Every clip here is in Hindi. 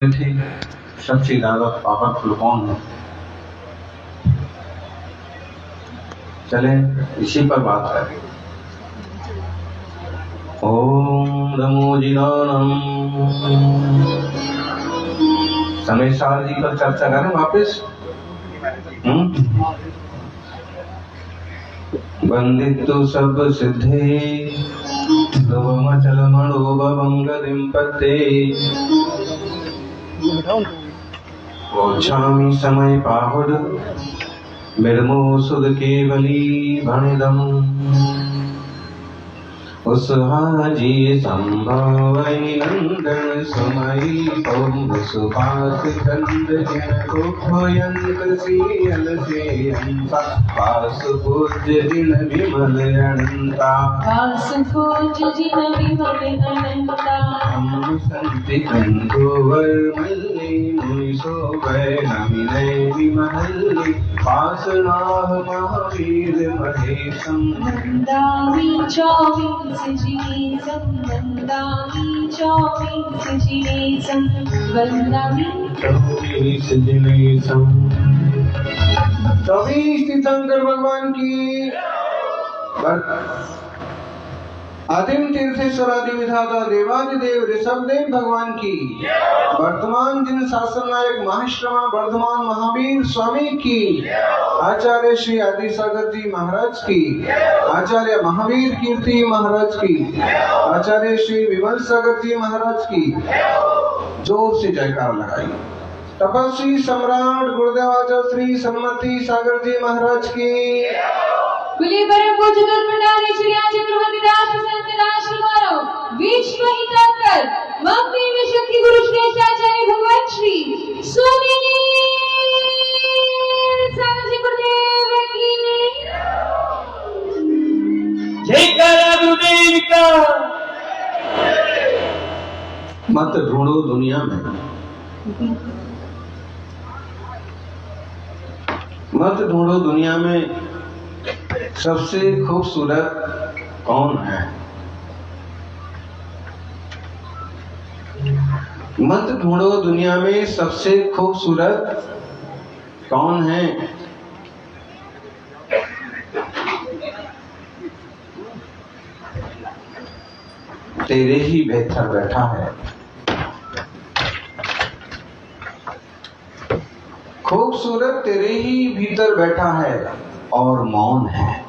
थे सबसे ज्यादा पावरफुल कौन है? चले इसी पर बात करें। ओम नमो जिनानम। समय सार जी पर चर्चा करें वापिस। वंदितु सब सिद्धे ध्रुवमचल मनोभवंगदिं पते वोच्छामि समय पाहुड मिर्मो सुध केवली भणिदम् उसहाजी संभवै नंदन सुमई पौम सुपास चंद जिन उभयंत सीयल से अंता पास पूज्य जिन विमल अनंता पास पूज्य जिन विमल अनंता हम संति कंदुवर मल्ली मुनि सोवै नमिने विमहल्ली पास नाह महावीर महेशम नंदावी चौबीस जीसम नंदावी चौबीस जीसम वंदावी चौबीस जीसम। 24 तीर्थंकर भगवान की आदिम तीर्थेश्वर आदि विधाता देवादिदेव ऋषभदेव भगवान की वर्तमान जिन शासन नायक महाश्रमा वर्धमान महावीर स्वामी की आचार्य श्री आदि सागर जी महाराज की आचार्य महावीर कीर्ति महाराज की आचार्य श्री विमल सागर जी महाराज की जोर से जयकार लगाई। तपस्वी सम्राट गुरुदेव आचार्य श्री सन्मति सागर जी महाराज की बोलिए परम पूज्य पंडारी श्री चक्रवर्ती दास संत दास गौरव विश्व हितकर भक्ति में शक्ति गुरु श्रेष्ठ आचार्य भगवान श्री स्वामी सागर जी गुरुदेव की जयकारा गुरुदेव का। मत ढूंढो दुनिया में, मत ढूंढो दुनिया में सबसे खूबसूरत कौन है। मत ढूंढो दुनिया में सबसे खूबसूरत कौन है। तेरे ही भीतर बैठा है। खूबसूरत तेरे ही भीतर बैठा है और मौन है।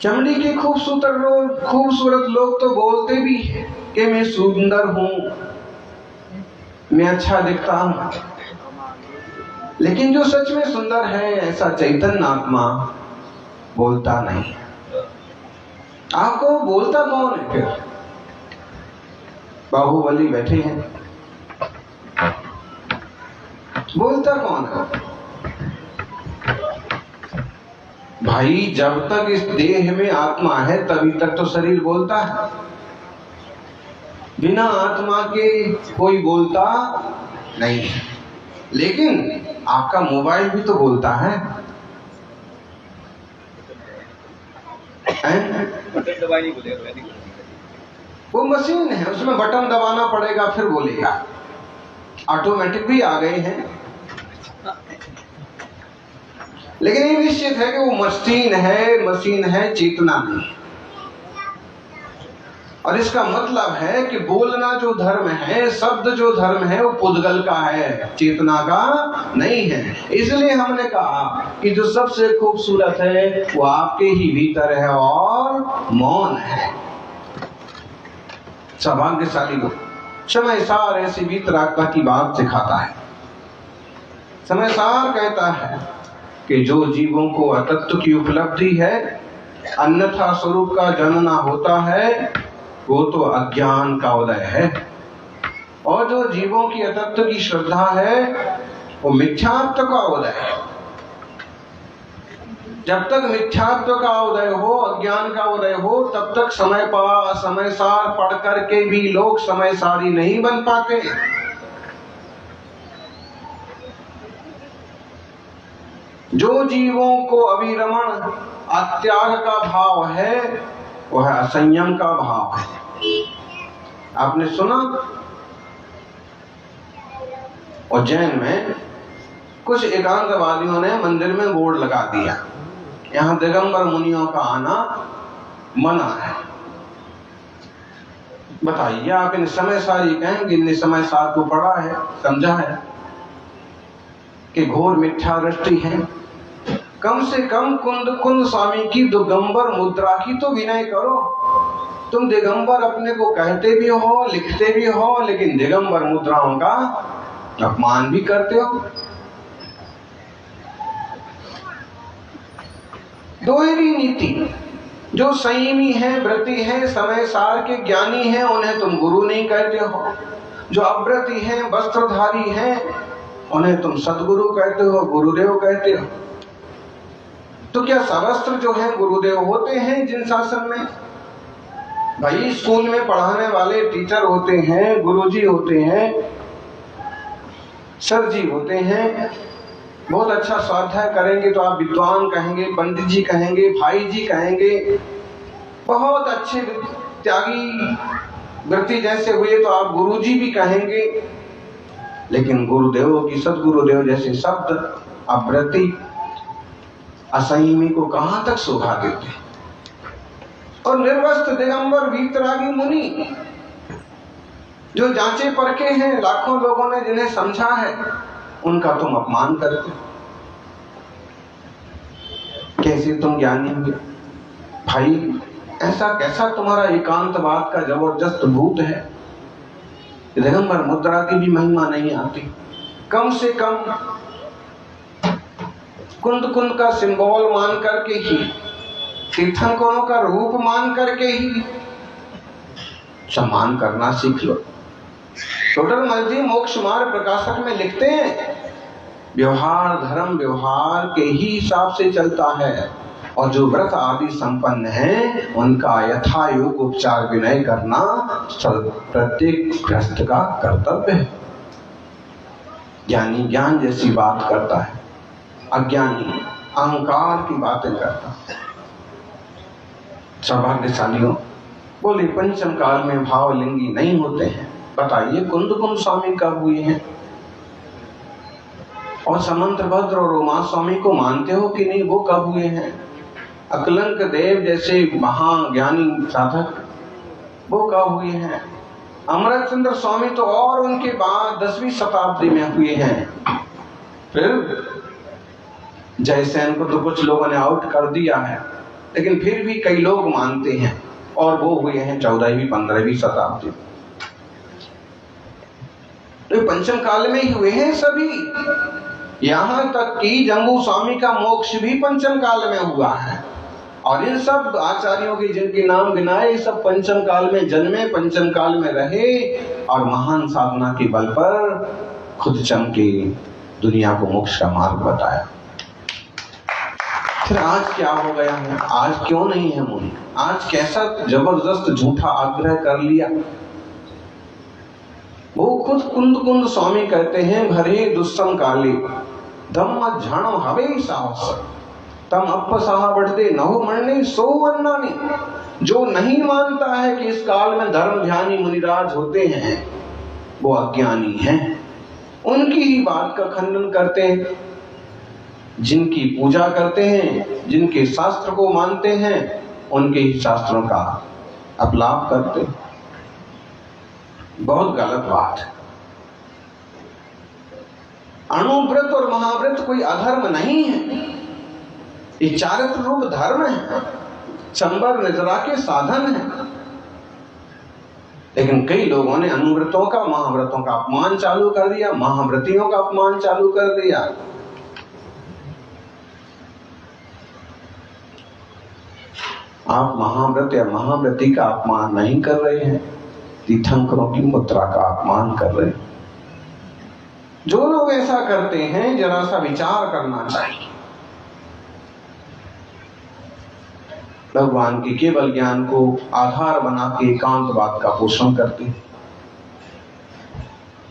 चमड़ी के खूबसूरत लोग तो बोलते भी हैं कि मैं सुंदर हूं, मैं अच्छा दिखता हूं, लेकिन जो सच में सुंदर है ऐसा चैतन्य आत्मा बोलता नहीं। आपको बोलता कौन है फिर? बाहुबली बैठे हैं, बोलता कौन है? भाई जब तक इस देह में आत्मा है तभी तक तो शरीर बोलता है। बिना आत्मा के कोई बोलता नहीं है। लेकिन आपका मोबाइल भी तो बोलता है। वो मशीन है, उसमें बटन दबाना पड़ेगा फिर बोलेगा। ऑटोमेटिक भी आ गए हैं, लेकिन ये निश्चित है कि वो मशीन है, चेतना नहीं। और इसका मतलब है कि बोलना जो धर्म है, शब्द जो धर्म है, वो पुद्गल का है, चेतना का नहीं है। इसलिए हमने कहा कि जो सबसे खूबसूरत है वो आपके ही भीतर है और मौन है। सौभाग्यशाली लोग समय सार ऐसी वीतरागता की बात सिखाता है। समय सार कहता है कि जो जीवों को अतत्व की उपलब्धि है, अन्यथा स्वरूप का जानना होता है, वो तो अज्ञान का उदय है। और जो जीवों की अतत्व की श्रद्धा है वो मिथ्यात्व का उदय है। जब तक मिथ्यात्व का उदय हो, अज्ञान का उदय हो, तब तक समय सार पढ़ करके भी लोग समय सारी नहीं बन पाते। जो जीवों को अभिरमण अत्याग का भाव है वह असंयम का भाव है। आपने सुना उज्जैन में कुछ एकांतवादियों ने मंदिर में बोर्ड लगा दिया, यहाँ दिगंबर मुनियों का आना मना है। बताइए आप इन समय सारी कहेंगे, इन समय सार को पढ़ा है, समझा है कि घोर मिथ्या दृष्टि है। कम से कम कुंद स्वामी की दिगंबर मुद्रा की तो विनय करो। तुम दिगंबर अपने को कहते भी हो, लिखते भी हो, लेकिन दिगंबर मुद्राओं का अपमान भी करते हो। दोहरी नीति। जो संयमी है, व्रती है, समय सार के ज्ञानी है, उन्हें तुम गुरु नहीं कहते हो। जो अव्रती है, वस्त्रधारी है, उन्हें तुम सदगुरु कहते हो, गुरुदेव कहते हो। तो क्या सवस्त्र जो है गुरुदेव होते हैं जिन शासन में? भाई स्कूल में पढ़ाने वाले टीचर होते हैं, गुरुजी होते हैं, सर जी होते हैं। बहुत अच्छा स्वाध्याय करेंगे तो आप विद्वान कहेंगे, पंडित जी कहेंगे, भाई जी कहेंगे। बहुत अच्छे त्यागी व्यक्ति जैसे हुए तो आप गुरुजी भी कहेंगे। लेकिन गुरुदेव की, सदगुरुदेव जैसे शब्द अव्रती असंयमी को कहां तक शोभा देते। और निर्वस्त्र दिगंबर वीतरागी मुनि जो जांचे परखे हैं, लाखों लोगों ने जिन्हें समझा है, उनका तुम अपमान करते। कैसे तुम ज्ञानी होंगे भाई? ऐसा कैसा तुम्हारा एकांतवाद का जबरदस्त भूत है, दिगंबर मुद्रा की भी महिमा नहीं आती। कम से कम कुंद का सिंबल मान करके ही, तीर्थंकरों का रूप मान करके ही सम्मान करना सीख लो। टोडरमल जी मोक्ष मार्ग प्रकाशक में लिखते हैं, व्यवहार धर्म व्यवहार के ही हिसाब से चलता है, और जो व्रत आदि संपन्न है उनका यथायोग उपचार विनय करना प्रत्येक गृहस्थ का कर्तव्य है। ज्ञानी ज्ञान जैसी बात करता है, अज्ञानी अहंकार की बातें करता है। सौभाग्यशालियों, बोले पंचम काल में भावलिंगी नहीं होते हैं। बताइए कुंद स्वामी कब हुए हैं? और समंत्रभद्र और उमा स्वामी को मानते हो कि नहीं? वो कब हुए हैं? अकलंक देव जैसे महाज्ञानी साधक, वो कब हुए हैं? अमृतचंद्र स्वामी तो और उनके बाद 10वीं शताब्दी में हुए हैं। फिर जयसेन को तो कुछ लोगों ने आउट कर दिया है, लेकिन फिर भी कई लोग मानते हैं, और वो हुए हैं 14वीं 15वीं शताब्दी। तो पंचम काल में ही हुए हैं सभी। यहाँ तक कि जम्बू स्वामी का मोक्ष भी पंचम काल में हुआ है। और इन सब आचार्यों के जिनके नाम गिनाए, सब पंचम काल में जन्मे, पंचम काल में रहे, और महान साधना के बल पर खुद चमके, दुनिया को मोक्ष का मार्ग बताया। फिर आज क्या हो गया है? आज क्यों नहीं है मुनि? आज कैसा जबरदस्त झूठा आग्रह कर लिया? वो खुद कुंद स्वामी कहते हैं, भरे दुस्सम काले धम्म झण हवे साहस तम अपसाह बढ़ते नहो मरने सो वन्नानी। जो नहीं मानता है कि इस काल में धर्म ध्यानी मुनिराज होते हैं, वो अज्ञानी हैं। उनकी ही बात का खंडन करते हैं। जिनकी पूजा करते हैं, जिनके शास्त्र को मानते हैं, उनके ही शास्त्रों का अपलाप करते हैं। बहुत गलत बात है। अणुव्रत और महाव्रत कोई अधर्म नहीं है, ये चारित्र रूप धर्म है, संबर निजरा के साधन है। लेकिन कई लोगों ने अनुव्रतों का, महाव्रतों का अपमान चालू कर दिया, महाव्रतियों का अपमान चालू कर दिया। आप महाव्रत या महाव्रती का अपमान नहीं कर रहे हैं, तीर्थंकरों की मुद्रा का अपमान कर रहे हैं। जो लोग ऐसा करते हैं, जरा सा विचार करना चाहिए। भगवान के केवल ज्ञान को आधार बना के एकांतवाद का पोषण करते हैं।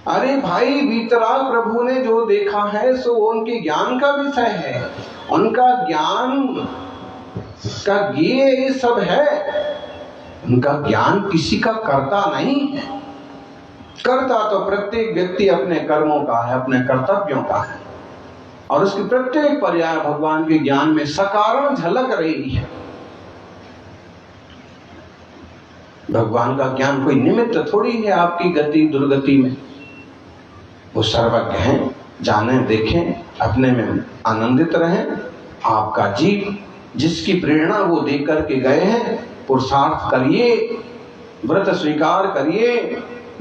अरे भाई, वीतराग प्रभु ने जो देखा है सो उनके ज्ञान का विषय है, उनका ज्ञान का ज्ञेय ये सब है। उनका ज्ञान किसी का कर्ता नहीं है। कर्ता तो प्रत्येक व्यक्ति अपने कर्मों का है, अपने कर्तव्यों का है, और उसकी प्रत्येक पर्याय भगवान के ज्ञान में सकारण झलक रही है। भगवान का ज्ञान कोई निमित्त थोड़ी है आपकी गति दुर्गति में। वो सर्वज्ञ हैं, जाने देखें, अपने में आनंदित रहें। आपका जीव जिसकी प्रेरणा वो दे करके गए हैं, पुरुषार्थ करिए, व्रत स्वीकार करिए,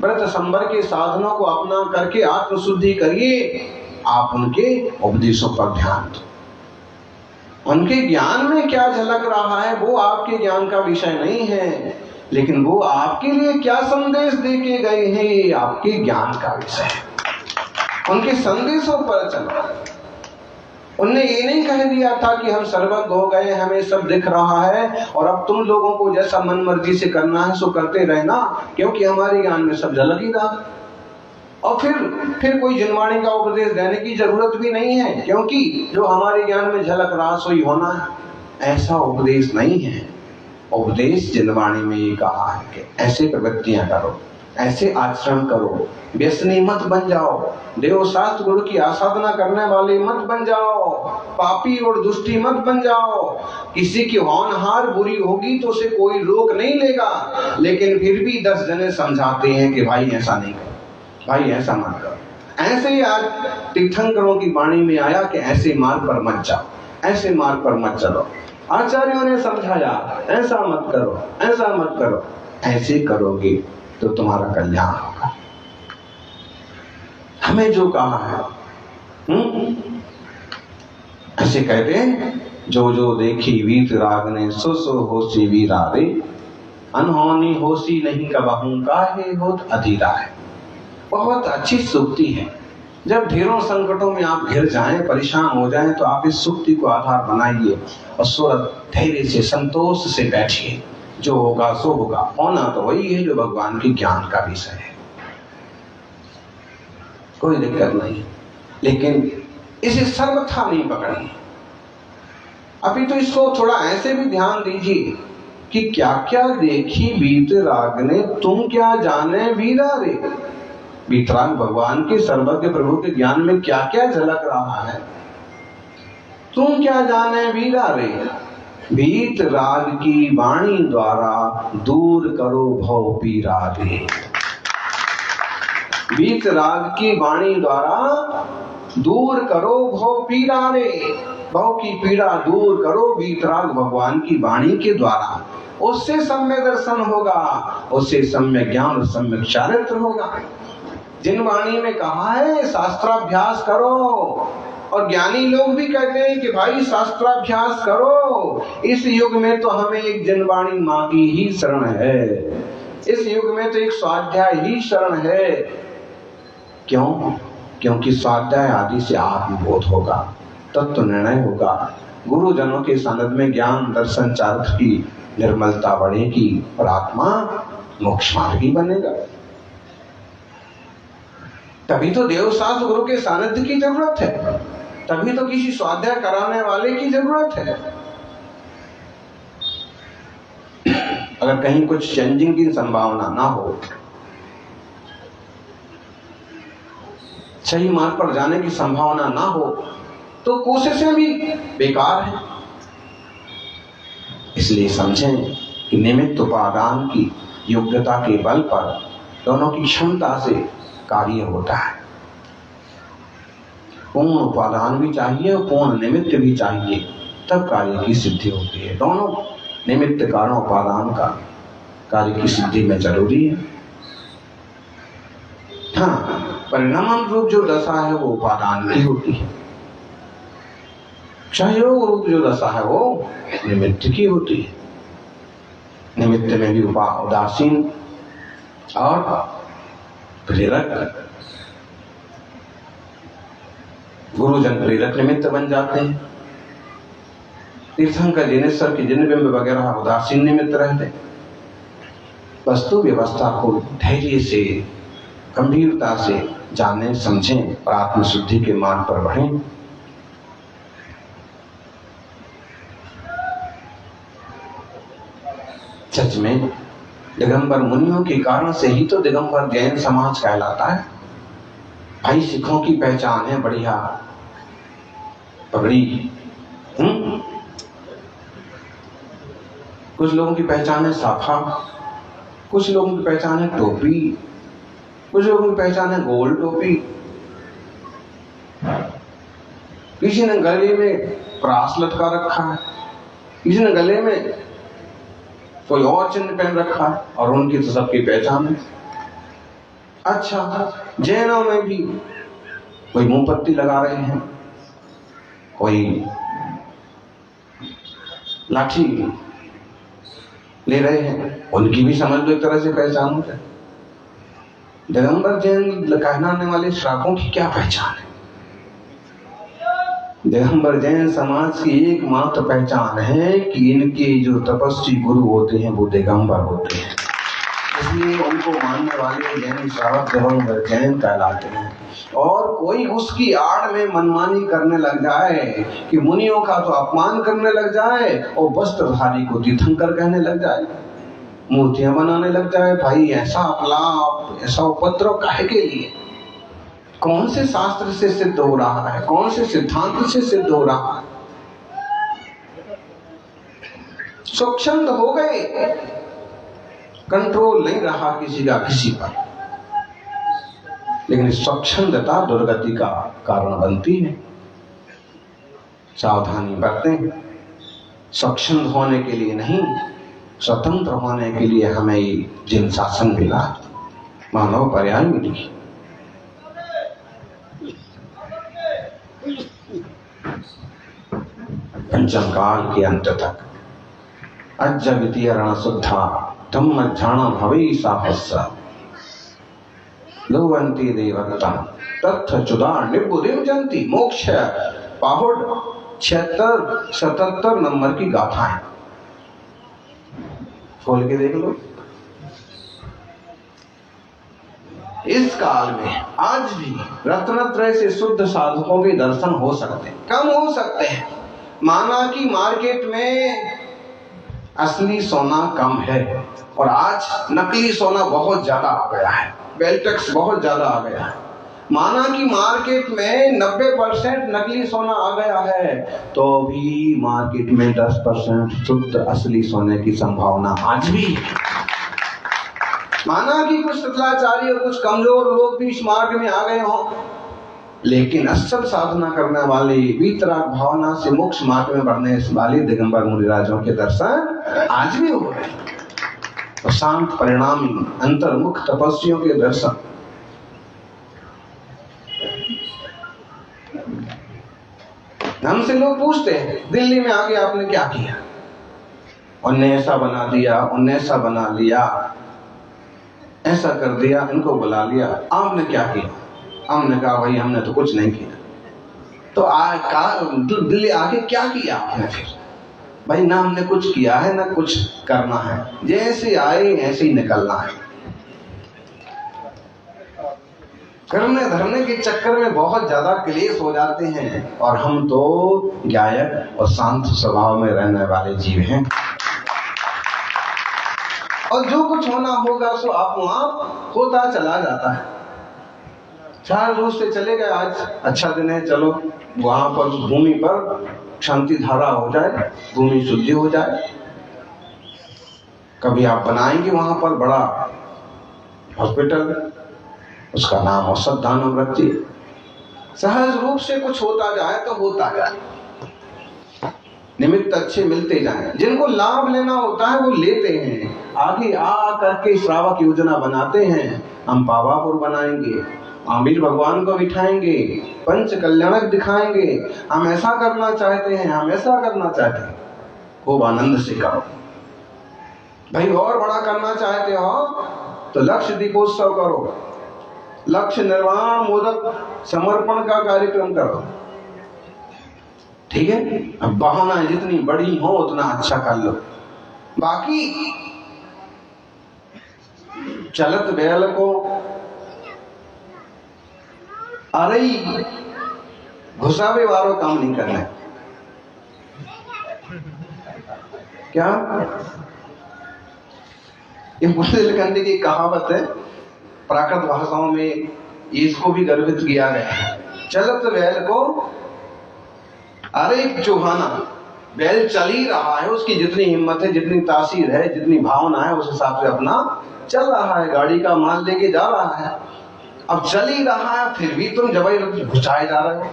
व्रत संवर के साधनों को अपना करके आत्मशुद्धि करिए। आप उनके उपदेशों पर ध्यान दो। उनके ज्ञान में क्या झलक रहा है वो आपके ज्ञान का विषय नहीं है, लेकिन वो आपके लिए क्या संदेश दे के गए हैं ये आपके ज्ञान का विषय है। उनके संदेशों पर चलो। उनने ये नहीं कह दिया था कि हम सर्वज्ञ हो गए, हमें सब दिख रहा है और अब तुम लोगों को जैसा मन मर्जी से करना है सो करते रहना, क्योंकि हमारे ज्ञान में सब झलक ही रहा। और फिर कोई जिनवाणी का उपदेश देने की जरूरत भी नहीं है, क्योंकि जो हमारे ज्ञान में झलक रहा सो ही होना है। ऐसा उपदेश नहीं है। उपदेश जिनवाणी में ये कहा है कि ऐसे प्रवृत्तियां करो, ऐसे आचरण करो, व्यसनी मत बन जाओ, देव शास्त्र गुरु की आसाधना करने वाले मत बन जाओ, पापी और दुष्टी मत बन जाओ। किसी की होनहार बुरी होगी तो उसे कोई रोक नहीं लेगा, लेकिन फिर भी 10 जने समझाते हैं कि भाई ऐसा नहीं करो, भाई ऐसा मत करो। ऐसे ही आज तीर्थंकरों की वाणी में आया कि ऐसे मार्ग पर मत जाओ, ऐसे मार्ग पर मत चलो। आचार्यों ने समझाया ऐसा मत करो, ऐसा मत करो। ऐसे करोगे तो तुम्हारा कल्याण होगा। हमें जो कहा है ऐसे कहते हैं, जो जो देखी वीत राग ने सो सो होसी वीरा रे, अनहोनी होसी नहीं कबहू काहे होत अधीरा है। बहुत अच्छी सूक्ति है। जब ढेरों संकटों में आप घिर जाएं, परेशान हो जाएं, तो आप इस सूक्ति को आधार बनाइए और सूरत धैर्य से संतोष से बैठिए। जो होगा सो होगा, होना तो वही है जो भगवान के ज्ञान का विषय है, कोई दिक्कत नहीं। लेकिन इसे सर्वथा नहीं पकड़िए। अभी तो इसको थोड़ा ऐसे भी ध्यान दीजिए कि क्या क्या देखी बीत राग ने, तुम क्या जाने वीरा रे। बीतराग भगवान के सर्वज्ञ प्रभु के ज्ञान में क्या क्या झलक रहा है, तुम क्या जाने वीरा रे। बीत राग की वाणी द्वारा दूर करो भव पीरा रे। बीत राग की वाणी द्वारा दूर करो भव पीरा रे। भव की पीड़ा दूर करो बीतराग भगवान की वाणी के द्वारा। उससे सम्यक दर्शन होगा, उससे सम्यक ज्ञान और सम्यक चारित्र होगा। जिन वाणी में कहा है शास्त्राभ्यास करो, और ज्ञानी लोग भी कहते हैं कि भाई शास्त्राभ्यास करो। इस युग में तो हमें एक जनवाणी माँ की ही शरण है, इस युग में तो एक स्वाध्याय ही शरण है। क्यों? क्योंकि स्वाध्याय आदि से आत्मबोध होगा, तत्व निर्णय होगा, गुरुजनों के सानिध्य में ज्ञान दर्शन चारित्र की निर्मलता बढ़ेगी और आत्मा मोक्ष मार्गी बनेगा। तभी तो देवशास्त्र गुरु के सानिध्य की जरूरत है, तभी तो किसी स्वाध्याय कराने वाले की जरूरत है। अगर कहीं कुछ चेंजिंग की संभावना ना हो, सही मार्ग पर जाने की संभावना ना हो, तो कोशिशें भी बेकार हैं। इसलिए समझें कि निमित्त उपादान की योग्यता के बल पर दोनों की क्षमता से कार्य होता है। पूर्ण उपादान भी चाहिए और पूर्ण निमित्त भी चाहिए, तब कार्य की सिद्धि होती है। दोनों निमित्त कारण उपादान का कार्य की सिद्धि में जरूरी है। हाँ, परिणाम रूप जो दशा है वो उपादान की होती है, सहयोग रूप जो दशा है वो निमित्त की होती है। निमित्त में भी उदासीन और प्रेरक, गुरुजन प्रेरक निमित्त बन जाते हैं। तीर्थंकर जिनेश्वर के जिनबिंब वगैरह उदासीन निमित्त रहते। वस्तु व्यवस्था को धैर्य से गंभीरता से जाने समझें और आत्मशुद्धि के मार्ग पर बढ़ें। सच में दिगंबर मुनियों के कारण से ही तो दिगंबर जैन समाज कहलाता है। भाई सिखों की पहचान है बढ़िया पगड़ी, कुछ लोगों की पहचान है साफा, कुछ लोगों की पहचान है टोपी, कुछ लोगों की पहचान है गोल टोपी, किसी ने गले में क्रास लटका रखा है, किसी ने गले में कोई और चिन्ह पहन रखा है, और उनकी तो सबकी पहचान है। अच्छा, जैनों में भी कोई मुंह पत्ती लगा रहे हैं, कोई लाठी ले रहे हैं, उनकी भी समझ लो एक तरह से पहचान होता है। दिगंबर जैन कहलाने वाले श्रावकों की क्या पहचान है? दिगंबर जैन समाज की एकमात्र पहचान है कि इनके जो तपस्वी गुरु होते हैं वो दिगंबर होते हैं, इसलिए उनको मानने वाले जैन श्रावक दिगंबर जैन कहलाते हैं। और कोई उसकी आड़ में मनमानी करने लग जाए कि मुनियों का तो अपमान करने लग जाए और वस्त्रधारी को तीर्थंकर कहने लग जाए, मूर्तियां बनाने लग जाए, भाई ऐसा अपलाप, ऐसा उपद्रव काहे के लिए? कौन से शास्त्र से सिद्ध हो रहा है, कौन से सिद्धांत से सिद्ध हो रहा है? स्वच्छंद हो गए, कंट्रोल नहीं रहा किसी का किसी पर, लेकिन स्वच्छंदता दुर्गति का कारण बनती है। सावधानी बरतें, स्वच्छंद होने के लिए नहीं, स्वतंत्र होने के लिए हमें जिन शासन मिला, मानव पर्याय मिली। पंचम काल के अंत तक अज्ज वितीय रण शुद्धा धम्म ध्यान भवे साहस्र लोवंती देवत्ता तत्थ चुदा निबुधिम जंती। मोक्ष पाहुड़ 76-77 नंबर की गाथाएं खोल के देख लो। इस काल में आज भी रत्नत्रय से शुद्ध साधकों के दर्शन हो सकते हैं, कम हो सकते हैं। माना कि मार्केट में असली सोना कम है और आज नकली सोना बहुत ज्यादा आ गया है, बेल्टेक्स बहुत ज्यादा आ गया है। माना कि मार्केट में 90% नकली सोना आ गया है, तो भी मार्केट में 10% शुद्ध असली सोने की संभावना आज भी है। माना कि कुछ सतलाचारी और कुछ कमजोर लोग भी इस मार्ग में आ गए हों, लेकिन असल साधना करने वाले वीतराग भावना से मोक्ष मार्ग में बढ़ने वाले दिगंबर मुनिराजों के दर्शन आज भी हो रहे हैं। और शांत परिणामी अंतर्मुख तपस्वियों के दर्शन। हमसे लोग पूछते हैं, दिल्ली में आके आपने क्या किया? उनने ऐसा बना दिया, उनने ऐसा बना लिया, ऐसा कर दिया, इनको बुला लिया, आपने क्या किया? हमने कहा भाई हमने तो कुछ नहीं किया। तो दिल्ली आके क्या किया आपने? फिर भाई ना हमने कुछ किया है ना कुछ करना है, जैसे आए ऐसे ही निकलना है। करने धरने के चक्कर में बहुत ज्यादा क्लेश हो जाते हैं, और हम तो गायक और शांत स्वभाव में रहने वाले जीव हैं, और जो कुछ होना होगा सो आप होता चला जाता है। 4 रोज से चले गए, आज अच्छा दिन है, चलो वहां पर भूमि पर शांति धारा हो जाए, भूमि शुद्धि हो जाए। कभी आप बनाएंगे वहां पर बड़ा हॉस्पिटल, उसका नाम औसत दानव रखिए। सहज रूप से कुछ होता जाए तो होता जाए, निमित्त अच्छे मिलते जाएं। जिनको लाभ लेना होता है वो लेते हैं, आगे आ करके श्रावक योजना बनाते हैं। हम पावापुर बनाएंगे, आमिर भगवान को बिठाएंगे, पंच कल्याणक दिखाएंगे, हम ऐसा करना चाहते हैं, हम ऐसा करना चाहते हैं। खूब आनंद से करो भाई। और बड़ा करना चाहते हो तो लक्ष्य दीपोत्सव करो, लक्ष्य निर्वाण मोदक समर्पण का कार्यक्रम करो, ठीक है। अब बहाना जितनी बड़ी हो उतना अच्छा कर लो। बाकी चलत बैल को अरे घुसावे वालों काम नहीं करना है। क्या ये बुंदेलखंड की कहावत है, प्राकृत भाषाओं में इसको भी गर्भित किया गया है। चलत बैल को अरे चौहाना, बैल चल ही रहा है, उसकी जितनी हिम्मत है, जितनी तासीर है, जितनी भावना है, उस हिसाब से अपना चल रहा है, गाड़ी का माल लेके जा रहा है। अब चल ही रहा है, फिर भी तुम जबरदस्ती घुसाए जा रहे हो।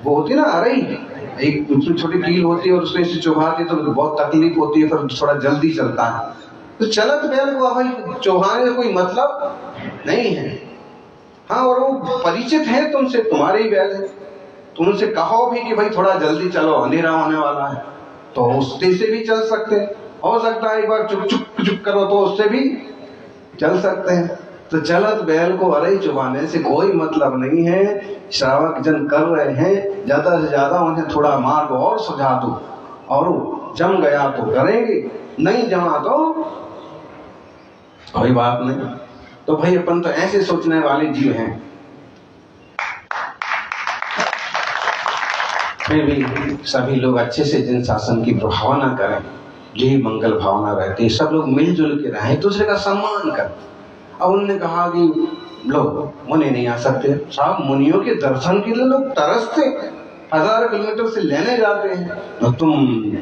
वो होती ना अरे एक छोटी कील होती है और उसमें से चुभाती तो बहुत तकलीफ होती है, फिर थोड़ा जल्दी चलता है। तो चलत बैल को भाई चौहाने का कोई मतलब नहीं है। हाँ, और वो परिचित है तुमसे, तुम्हारे ही बैल है, तुम उनसे कहो भी कि भाई थोड़ा जल्दी चलो, अंधेरा होने वाला है, तो उससे से भी चल सकते हैं। हो सकता है एक बार चुप चुप चुप करो तो उससे भी चल सकते हैं। तो चलत बैल को अरे चुभाने से कोई मतलब नहीं है। श्रावक जन कर रहे हैं, ज्यादा से ज्यादा उन्हें थोड़ा मार्ग और सुझा दो, और जम गया तो करेंगे, नहीं जमा तो कोई बात नहीं। तो भाई अपन तो ऐसे सोचने वाले जीव हैं। फिर भी सभी लोग अच्छे से जिन शासन की भावना करें, यही मंगल भावना रहती है। सब लोग मिलजुल के रहें, दूसरे का सम्मान करें। अब उन्होंने कहा कि लोग मुनि नहीं आ सकते। साहब, मुनियों के दर्शन के लिए लोग तरसते, 1000 किलोमीटर से लेने जाते हैं, और तुम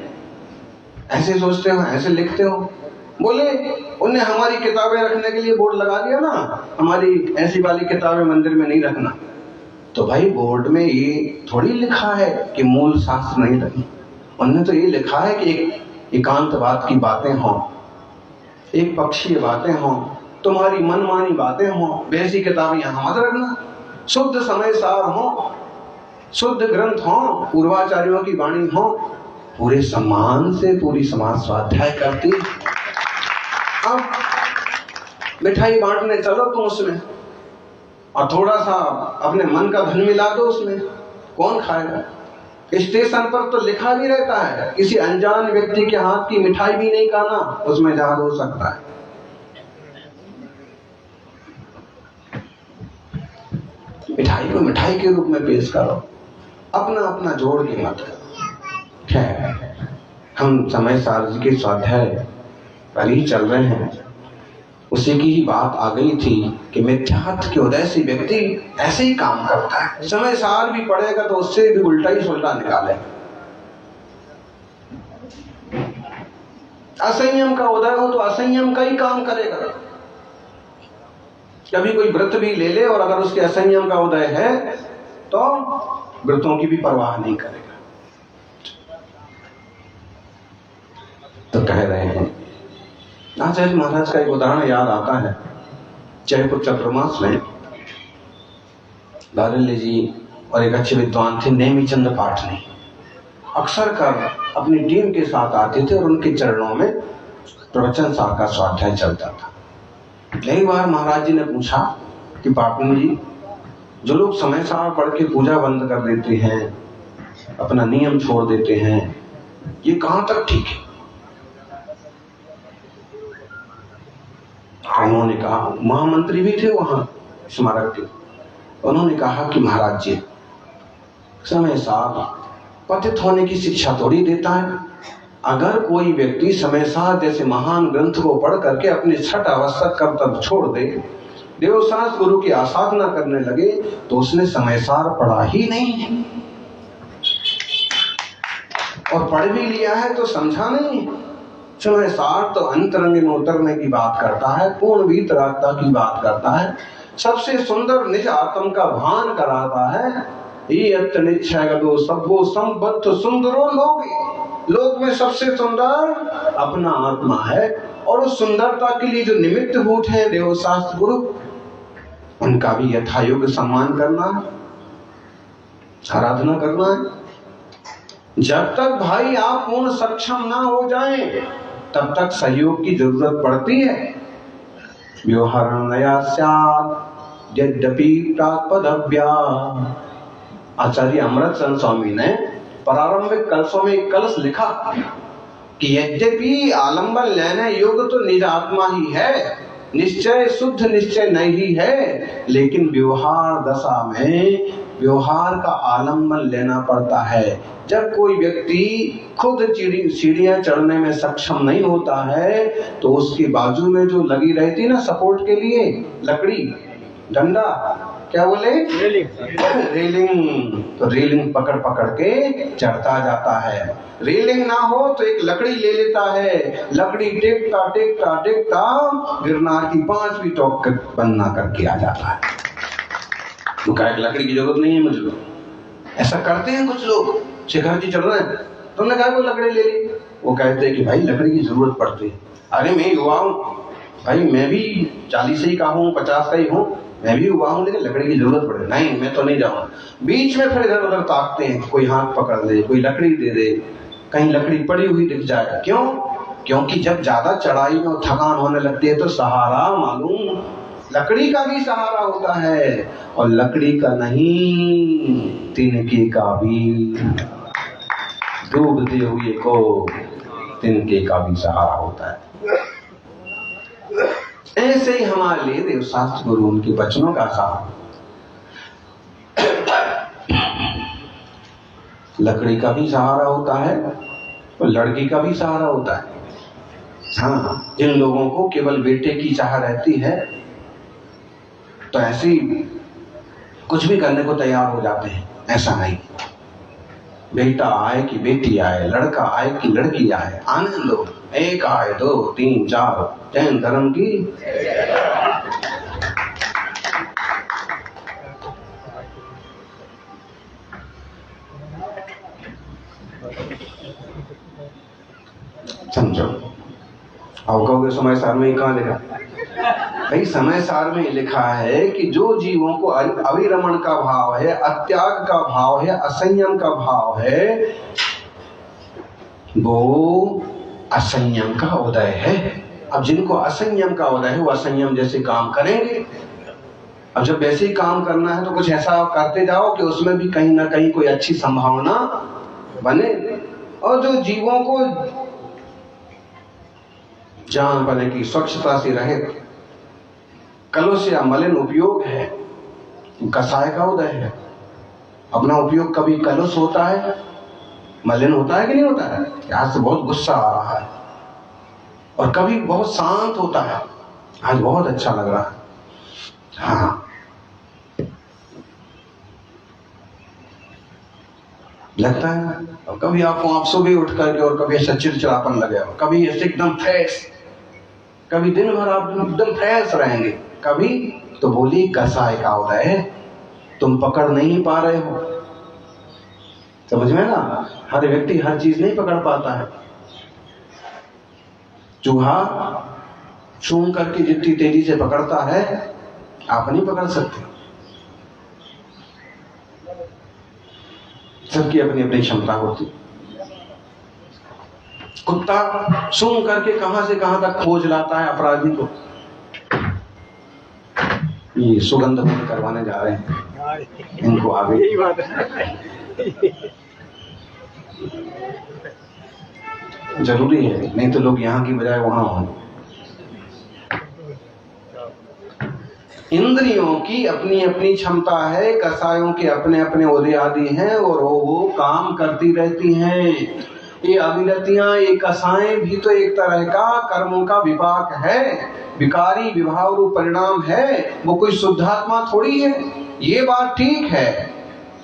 ऐसे सोचते हो, ऐसे लिखते हो। बोले उन्हें हमारी किताबें रखने के लिए बोर्ड लगा दिया ना, हमारी ऐसी वाली किताबें मंदिर में नहीं रखना। तो भाई बोर्ड में ये थोड़ी लिखा है कि मूल शास्त्र नहीं रखना, उन्होंने तो ये लिखा है कि एक एकांतवाद की बातें हों, एक पक्षीय बातें हों, तुम्हारी मनमानी बातें हों, वैसी किताबें यहाँ मत रखना। शुद्ध समय सार हो, शुद्ध ग्रंथ हो, पूर्वाचार्यों की वाणी हो, पूरे सम्मान से पूरी समाज स्वाध्याय करती। अब मिठाई बांटने चलो तुम उसमें, और थोड़ा सा अपने मन का धन मिला दो उसमें, कौन खाएगा? स्टेशन पर तो लिखा भी रहता है किसी अनजान व्यक्ति के हाथ की मिठाई भी नहीं खाना, उसमें जहाज हो सकता है। मिठाई को मिठाई के रूप में पेश करो, अपना अपना जोड़ के मत करो। खैर, हम समय सार जी के स्वाध्याय पर ही चल रहे हैं। उसी की ही बात आ गई थी कि मिथ्यात्व के उदय से व्यक्ति ऐसे ही काम करता है। समय सार भी पड़ेगा तो उससे भी उल्टा ही सुलटा निकाले। असंयम का उदय हो तो असंयम का ही काम करेगा। कभी कोई व्रत भी ले ले और अगर उसके असंयम का उदय है तो व्रतों की भी परवाह नहीं करेगा। तो कह रहे हैं, आचार्य महाराज का एक उदाहरण याद आता है। जयपुर चतुर्मास में लाडली जी और एक अच्छे विद्वान थे नेमीचंद पाटनी, अक्सर कर अपनी टीम के साथ आते थे और उनके चरणों में प्रवचन सार का स्वाध्याय चलता था। कई बार महाराज जी ने पूछा कि पाटनी जी, जो लोग समय सार पढ़ के पूजा बंद कर देते हैं, अपना नियम छोड़ देते हैं, ये कहां तक ठीक है? उन्होंने कहा, महामंत्री भी थे वहां स्मारक के, उन्होंने कहा कि महाराज जी, समय सार पतित होने की शिक्षा थोड़ी देता है। अगर कोई व्यक्ति समय सार जैसे महान ग्रंथ को पढ़ करके अपने छठ आवश्यक कर्तव्य छोड़ दे, देवशास्त्र गुरु की आसाधना करने लगे, तो उसने समय सार पढ़ा ही नहीं है, और पढ़ भी लिया है तो समझा नहीं। समय सार तो अंतरंग में उतरने की बात करता है, पूर्ण वीतरागता की बात करता है, सबसे सुंदर निज आत्म का भान कराता है। ये अत्यनिच्छागतो सब्बो संबद्ध सुंदरो लोक में सबसे सुंदर अपना आत्मा है, और उस सुंदरता के लिए जो निमित्त भूत है देवशास्त्र गुरु, उनका भी यथायोग्य सम्मान करना है, आराधना करना है। जब तक भाई आप पूर्ण सक्षम ना हो जाएं, तब तक सहयोग की जरूरत पड़ती है। व्यवहारणया स्यात् यद्यपि प्राक्पदव्या। आचार्य अमृतचंद स्वामी ने प्रारंभिक कलशों में एक कलश लिखा कि यद्यपि आलंबन लेने योग्य तो निज आत्मा ही है, निश्चय शुद्ध निश्चय नहीं है, लेकिन व्यवहार दशा में व्यवहार का आलम्बन लेना पड़ता है। जब कोई व्यक्ति खुद सीढ़ियां चढ़ने में सक्षम नहीं होता है तो उसकी बाजू में जो लगी रहती ना सपोर्ट के लिए लकड़ी, डंडा, क्या बोले, रेलिंग, तो रेलिंग पकड़ पकड़ के चढ़ता जाता है। रेलिंग ना हो तो एक लकड़ी ले लेता है, लकड़ी टेकता टेकता टेकता गिरनार की 5वीं टॉप बनना करके आ जाता है। तो क्या लकड़ी की जरूरत नहीं है मुझे, ऐसा करते हैं कुछ लोग। शिखर जी चल रहे हैं, तुमने कहा कोई लकड़ी ले ली, वो कहते हैं कि भाई लकड़ी की जरूरत पड़ती है। अरे मैं युवा हूँ भाई, मैं भी 40 ही का हूँ, 50 का ही हूँ, मैं भी युवा हूँ, लेकिन लकड़ी की जरूरत पड़े, नहीं मैं तो नहीं जाऊंगा। बीच में फिर इधर उधर ताकते हैं, कोई हाथ पकड़ दे, कोई लकड़ी दे दे, कहीं लकड़ी पड़ी हुई दिख जाए। क्यों? क्योंकि जब ज्यादा चढ़ाई में थकान होने लगती है तो सहारा मालूम लकड़ी का भी सहारा होता है, और लकड़ी का नहीं तिनके का भी, डूबते हुए को तिनके का भी सहारा होता है। ऐसे ही हमारे लिए देव शास्त्र गुरु उनके वचनों का सहारा। लकड़ी का भी सहारा होता है और लड़की का भी सहारा होता है। हाँ, जिन लोगों को केवल बेटे की चाह रहती है तो ऐसे ही कुछ भी करने को तैयार हो जाते हैं। ऐसा नहीं, बेटा आए कि बेटी आए, लड़का आए कि लड़की आए, आने दो, एक आए 2 3 4, जैन धर्म की। समझो, अब कहोगे समय सार में ही कहाँ लिखा? भाई समय सार में लिखा है कि जो जीवों को अविरमण का भाव है, अत्याग का भाव है, असंयम का भाव है, वो असंयम का उदय है। अब जिनको असंयम का उदय है वो असंयम जैसे काम करेंगे। अब जब वैसे ही काम करना है तो कुछ ऐसा करते जाओ कि उसमें भी कहीं ना कहीं कोई अच्छी संभावना बने। और जो जीवों को जान बने की स्वच्छता से रहे, कलुष या मलिन उपयोग है, कसाय का उदय है। अपना उपयोग कभी कलुष होता है, मलिन होता है कि नहीं होता है? आज तो बहुत गुस्सा आ रहा है, और कभी बहुत शांत होता है, आज बहुत अच्छा लग रहा है। हाँ, लगता है। और कभी आपको आप सुबह उठ करके और कभी ऐसा चिड़चिड़ापन लगे, कभी ऐसे एकदम फ्रेश, कभी दिन भर आप एकदम फ्रेश रहेंगे, कभी तो बोली कसाय का उदय है, तुम पकड़ नहीं पा रहे हो। समझ में ना, हर व्यक्ति हर चीज नहीं पकड़ पाता है। चूहा सूंघ करके जितनी तेजी से पकड़ता है आप नहीं पकड़ सकते। सबकी अपनी अपनी क्षमता होती। कुत्ता सूंघ करके कहां से कहां तक खोज लाता है अपराधी को। ये सुगंध बंद करवाने जा रहे हैं इनको आगे। यही बात है, जरूरी है, नहीं तो लोग यहाँ की बजाय वहां होंगे। इंद्रियों की अपनी अपनी क्षमता है, कसायों के अपने अपने ओहदे आदि हैं, और वो काम करती रहती हैं। ये अविरतियां, ये कसाएं भी तो एक तरह का कर्मों का विपाक है, विकारी विभाव रूप परिणाम है। वो कोई शुद्धात्मा थोड़ी है। ये बात ठीक है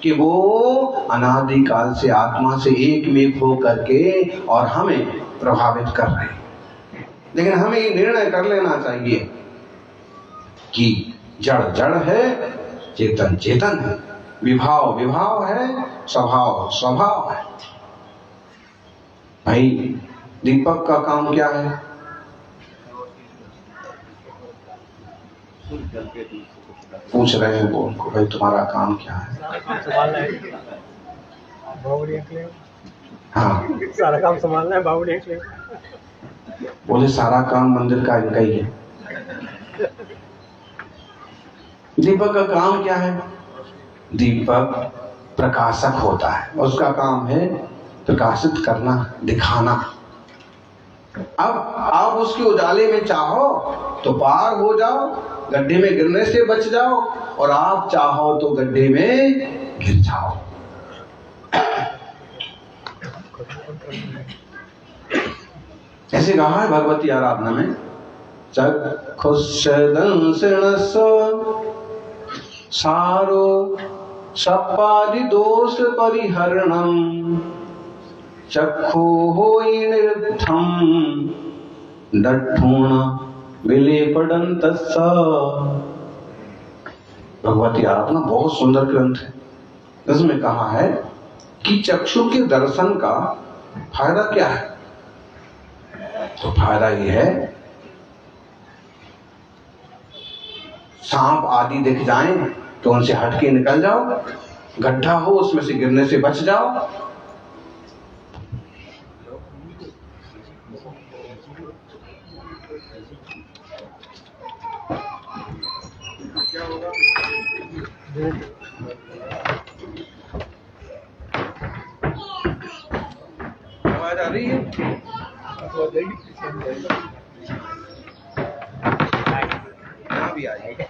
कि वो अनादि काल से आत्मा से एक में हो करके और हमें प्रभावित कर रहे हैं, लेकिन हमें ये निर्णय कर लेना चाहिए कि जड़ जड़ है, चेतन चेतन है, विभाव विभाव है, स्वभाव स्वभाव है। भाई दीपक का काम क्या है? पूछ रहे हैं वो उनको, भाई तुम्हारा काम क्या है? हाँ, सारा काम संभालना है बाबू ने। बोले सारा काम मंदिर का इनका ही है। दीपक का काम क्या है? दीपक प्रकाशक होता है, उसका काम है प्रकाशित करना, दिखाना। अब आप उसके उजाले में चाहो तो पार हो जाओ, गड्ढे में गिरने से बच जाओ, और आप चाहो तो गड्ढे में गिर जाओ। ऐसे कहा है भगवती आराधना में, चक्षुषदंसनस सारो सपादि दोष परिहरणम चक्षु होई निरुद्धम दठूण विलेपडंतस्स। भगवती आराधना बहुत सुंदर ग्रंथ है। इसमें कहा है कि चक्षु के दर्शन का फायदा क्या है? तो फायदा ये है, सांप आदि दिख जाएं तो उनसे हटके निकल जाओ, गड्ढा हो उसमें से गिरने से बच जाओ। आवाज आ रही है? यहाँ भी आ जाएगा।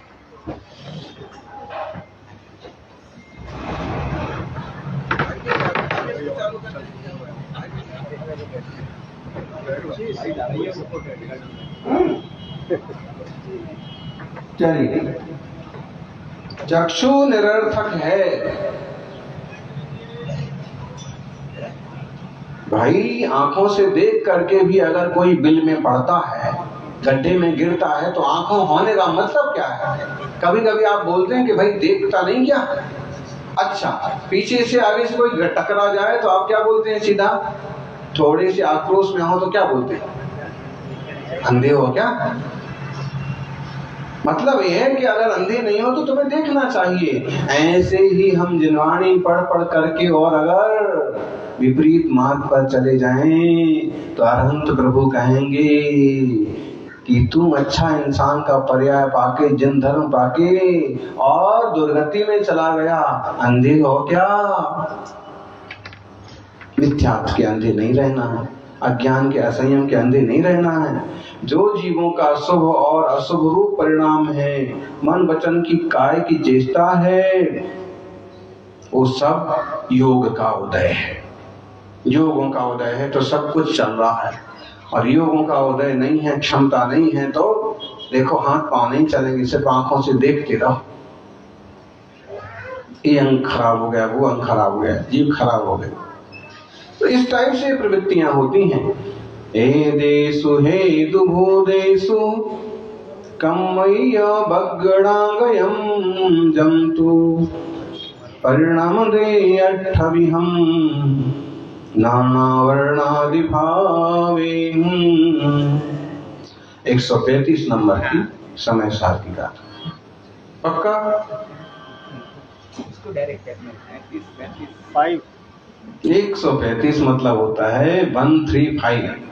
चलिए, चक्षु निरर्थक है भाई। आंखों से देख करके भी अगर कोई बिल में पड़ता है, गड्ढे में गिरता है, तो आंखों होने का मतलब क्या है? कभी कभी आप बोलते हैं कि भाई देखता नहीं क्या? अच्छा, पीछे से आगे से कोई टकरा जाए तो आप क्या बोलते हैं? सीधा थोड़े से आक्रोश में हो तो क्या बोलते हैं? अंधे हो क्या? मतलब यह है कि अगर अंधे नहीं हो तो तुम्हें देखना चाहिए। ऐसे ही हम जिनवाणी पढ़ पढ़ करके और अगर विपरीत मार्ग पर चले जाएं तो अरहंत प्रभु कहेंगे कि तुम अच्छा इंसान का पर्याय पाके, जिन धर्म पाके और दुर्गति में चला गया, अंधे हो क्या? मिथ्यात्व के अंधे नहीं रहना है, अज्ञान के असंयम के अंधे नहीं रहना है। जो जीवों का शुभ और अशुभ रूप परिणाम है, मन वचन की काय की चेष्टा है, वो सब योग का उदय है। योगों का उदय है तो सब कुछ चल रहा है, और योगों का उदय नहीं है, क्षमता नहीं है, तो देखो हाथ पांव नहीं चलेंगे, सिर्फ आंखों से देखते रहो। ये अंग खराब हो गया, वो अंग खराब हो गया, जीव खराब हो गया। तो इस टाइप से प्रवृत्तियां होती हैं। ए देशु हे दुभूदेशु कम्मय्य बग्गणागयं जंतु परिणाम दे अट्ठविहं नाना वर्णादि भावे। 135 नंबर की समय सारणी का पक्का 135 मतलब होता है 135।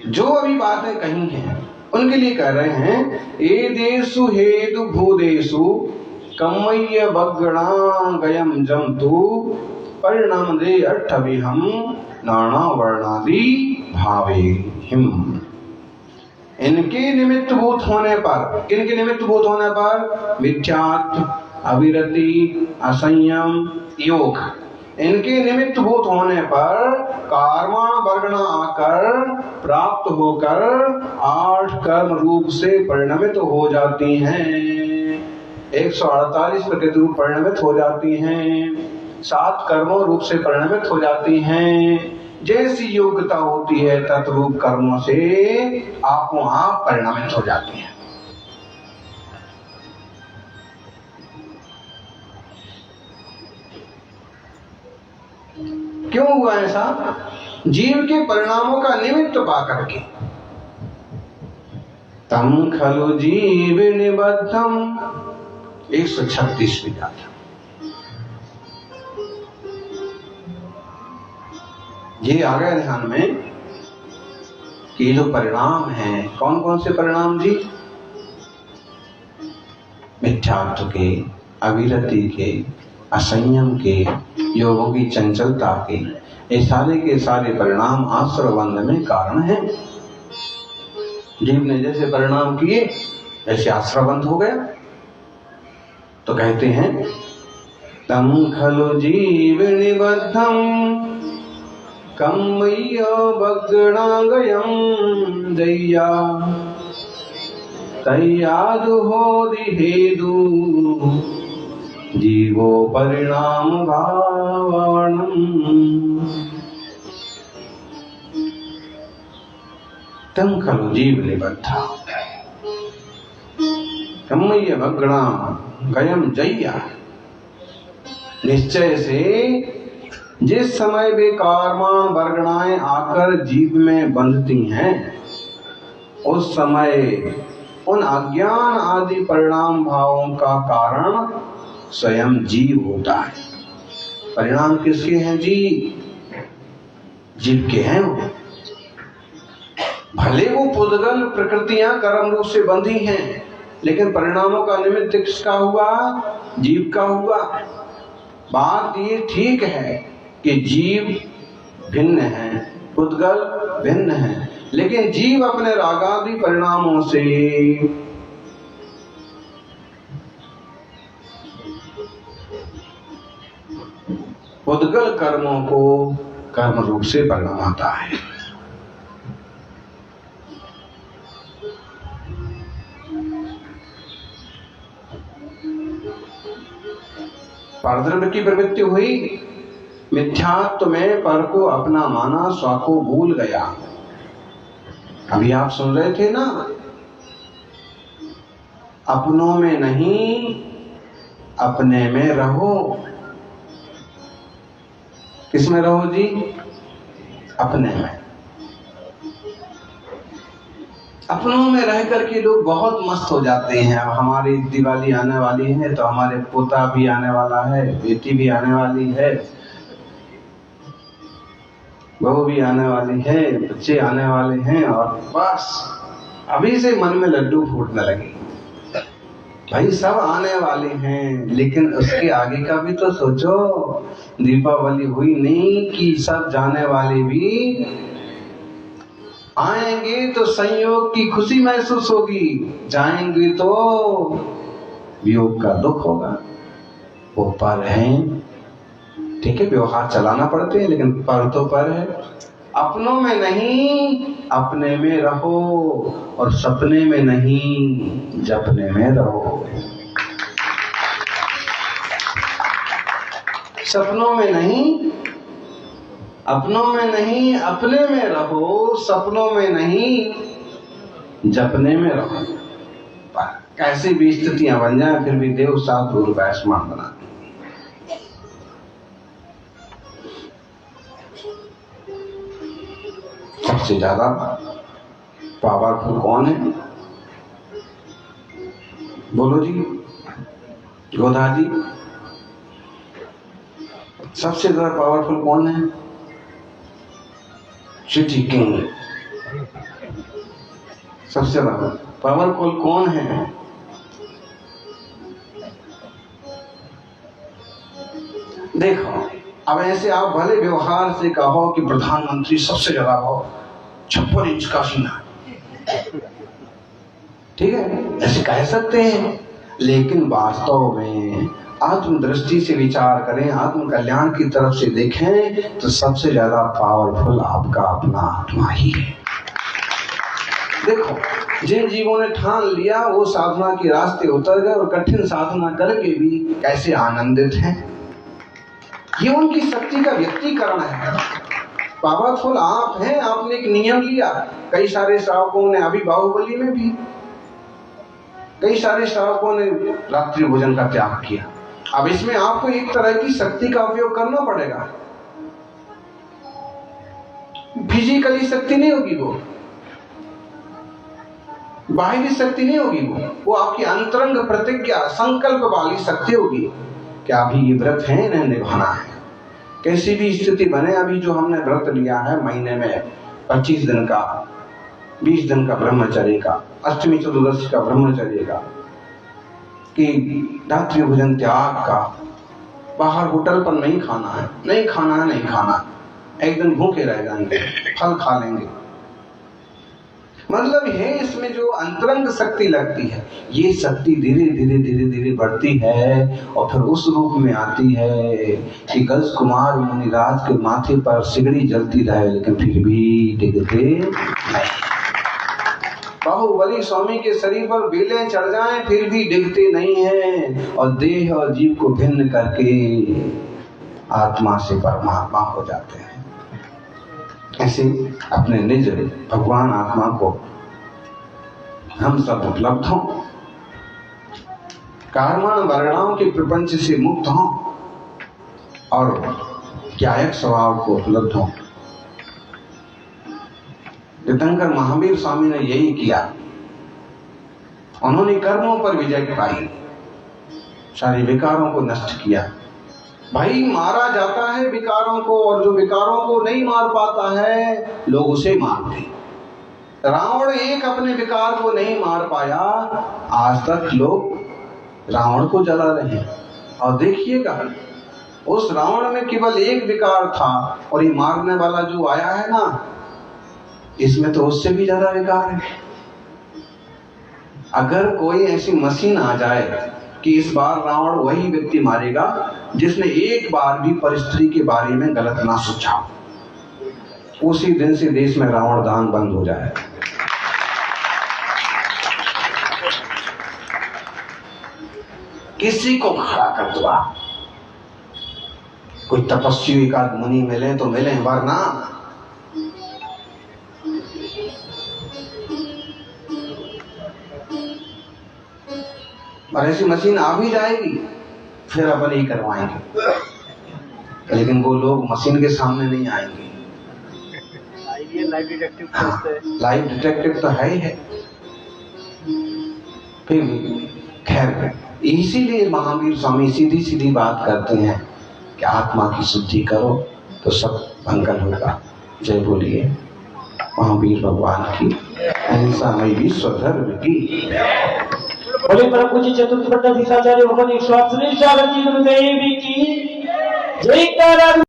जो अभी बातें कही हैं उनके लिए कह रहे हैं, ए देशु हेतु भूदेशु कम्मय्य बग्गणा गयम जंतु परिणाम दे अट्ठविहम नाना वर्णादि भावे हिम। इनके निमित्त भूत होने पर, किनके निमित्त भूत होने पर? मिथ्यात्व, अविरति, असंयम, योग। इनके निमित्त भूत होने पर कर्मा वर्गणा आकर प्राप्त होकर 8 कर्म रूप से परिणमित हो जाती हैं। 148 प्रकृति रूप परिणमित हो जाती हैं, 7 कर्मों रूप से परिणमित हो जाती हैं। जैसी योग्यता होती है तत्रूप कर्मों से आपो आप परिणमित हो जाती है। क्यों हुआ ऐसा? जीव के परिणामों का निमित्त पा करके। तम खलु जीव निबद्धम 136 में जाता। ये आ गया ध्यान में कि जो परिणाम हैं, कौन कौन से परिणाम जी? मिथ्यात्व के, अविरति के, असंयम के, योगों की चंचलता के, ये सारे परिणाम आश्रवबंध में कारण है। जीव ने जैसे परिणाम किए ऐसे आश्रवबंध हो गया। तो कहते हैं तम खलु जीव निबद्धम कम्मय्य बग्गणागयं जय्या तय्यादु होदि हेदु जीवो परिणाम भावनम। तम खलु जीव निबद्धा कम्मय्य बग्गणागयं जय्या। निश्चय से जिस समय वे कार्माण वर्गणाएं आकर जीव में बंधती हैं, उस समय उन अज्ञान आदि परिणाम भावों का कारण स्वयं जीव होता है। परिणाम किसके हैं जी? जीव के हैं वो। भले वो पुद्गल प्रकृतियां कर्म रूप से बंधी हैं, लेकिन परिणामों का निमित्त किसका हुआ? जीव का हुआ। बात ये ठीक है कि जीव भिन्न है, पुद्गल भिन्न है, लेकिन जीव अपने रागादि परिणामों से पुद्गल कर्मों को कर्म रूप से परिणाम आता है। परद्रव्य की प्रवृत्ति हुई, मिथ्यात्व में पर को अपना माना, स्व को भूल गया। अभी आप सुन रहे थे ना, अपनों में नहीं अपने में रहो। किस में रहो जी? अपने में। अपनों में रह करके लोग बहुत मस्त हो जाते हैं। अब हमारी दिवाली आने वाली है तो हमारे पोता भी आने वाला है, बेटी भी आने वाली है, बहू भी आने वाली है, बच्चे आने वाले हैं, और बस अभी से मन में लड्डू फूटने लगे। भाई सब आने वाले हैं, लेकिन उसके आगे का भी तो सोचो। दीपावली हुई नहीं कि सब जाने वाले भी आएंगे तो संयोग की खुशी महसूस होगी, जाएंगे तो वियोग का दुख होगा। वो पर हैं, ठीक है, व्यवहार चलाना पड़ते हैं, लेकिन पर तो पर है। अपनों में नहीं अपने में रहो, और सपने में नहीं जपने में रहो। सपनों में नहीं अपनों में नहीं अपने में रहो, सपनों में नहीं जपने में रहो। कैसी भी स्थितियां बन जाए, फिर भी देव साथ गुरु वैश्मान बना। सबसे ज्यादा पावरफुल कौन है? बोलो जी, गोधा जी, सबसे ज्यादा पावरफुल कौन है? City king. सबसे ज्यादा पावरफुल कौन है? देखो, अब ऐसे आप भले व्यवहार से कहो कि प्रधानमंत्री सबसे ज्यादा हो, 56 इंच का सीना, ठीक है, ऐसे कह सकते हैं, लेकिन वास्तव में आत्मदृष्टि से विचार करें, आत्म कल्याण की तरफ से देखें, तो सबसे ज्यादा पावरफुल आपका अपना आत्मा ही है। देखो, जिन जीवों ने ठान लिया वो साधना के रास्ते उतर गए और कठिन साधना करके भी कैसे आनंदित हैं। ये उनकी शक्ति का व्यक्तीकरण है। पावरफुल आप हैं। आपने एक नियम लिया, कई सारे श्रावकों ने, अभी बाहुबली में भी कई सारे श्रावकों ने रात्रि भोजन का त्याग किया। अब इसमें आपको एक तरह की शक्ति का उपयोग करना पड़ेगा। फिजिकली शक्ति नहीं होगी, वो बाहरी शक्ति नहीं होगी, वो आपकी अंतरंग प्रतिज्ञा, संकल्प वाली शक्ति होगी कि अभी ये व्रत है, इन्हें निभाना है। कैसी भी स्थिति बने, अभी जो हमने व्रत लिया है महीने में 25 दिन का, 20 दिन का ब्रह्मचर्य का, अष्टमी चतुर्दशी का ब्रह्मचर्य का, कि रात्रि भोजन त्याग का, बाहर होटल पर नहीं खाना है, नहीं खाना है, नहीं खाना, एक दिन भूखे रह जाएंगे, फल खा लेंगे। मतलब है इसमें जो अंतरंग शक्ति लगती है, ये शक्ति धीरे धीरे धीरे धीरे बढ़ती है और फिर उस रूप में आती है कि गज कुमार मुनिराज के माथे पर सिगड़ी जलती रहे लेकिन फिर भी डिगते नहीं। बाहुबली स्वामी के शरीर पर बेलें चढ़ जाएं फिर भी डिगते नहीं हैं और देह और जीव को भिन्न करके आत्मा से परमात्मा हो जाते हैं। ऐसे अपने निज भगवान आत्मा को हम सब उपलब्ध हों, कार्माण वर्णाओं के प्रपंच से मुक्त हों और ज्ञायक स्वभाव को उपलब्ध हों। तीर्थंकर महावीर स्वामी ने यही किया। उन्होंने कर्मों पर विजय पाई, सारे विकारों को नष्ट किया। भाई मारा जाता है विकारों को, और जो विकारों को नहीं मार पाता है लोग उसे मारते। रावण एक अपने विकार को नहीं मार पाया, आज तक लोग रावण को जला रहे हैं। और देखिएगा उस रावण में केवल एक विकार था और ये मारने वाला जो आया है ना, इसमें तो उससे भी ज्यादा विकार है। अगर कोई ऐसी मशीन आ जाए कि इस बार रावण वही व्यक्ति मारेगा जिसने एक बार भी परिस्थिति के बारे में गलत ना सोचा, उसी दिन से देश में रावण दान बंद हो जाए। किसी को खड़ा कर दो, कोई तपस्वी का मुनि मिले तो मिले, वरना और ऐसी मशीन आ भी जाएगी फिर अपन ही करवाएंगे, लेकिन वो लोग मशीन के सामने नहीं आएंगे। लाइव डिटेक्टिव लाइव डिटेक्टिव तो है ही है। फिर भी खैर, इसीलिए महावीर स्वामी सीधी सीधी बात करते हैं कि आत्मा की शुद्धि करो तो सब मंगल होगा। जय बोलिए महावीर भगवान की, अहिंसामय विश्व धर्म की। बोले परम पूज्य चतुर्थ पट्टाधीशाचार्य भगवान ईश्वर श्री शारदा जी गुरुदेव की जय।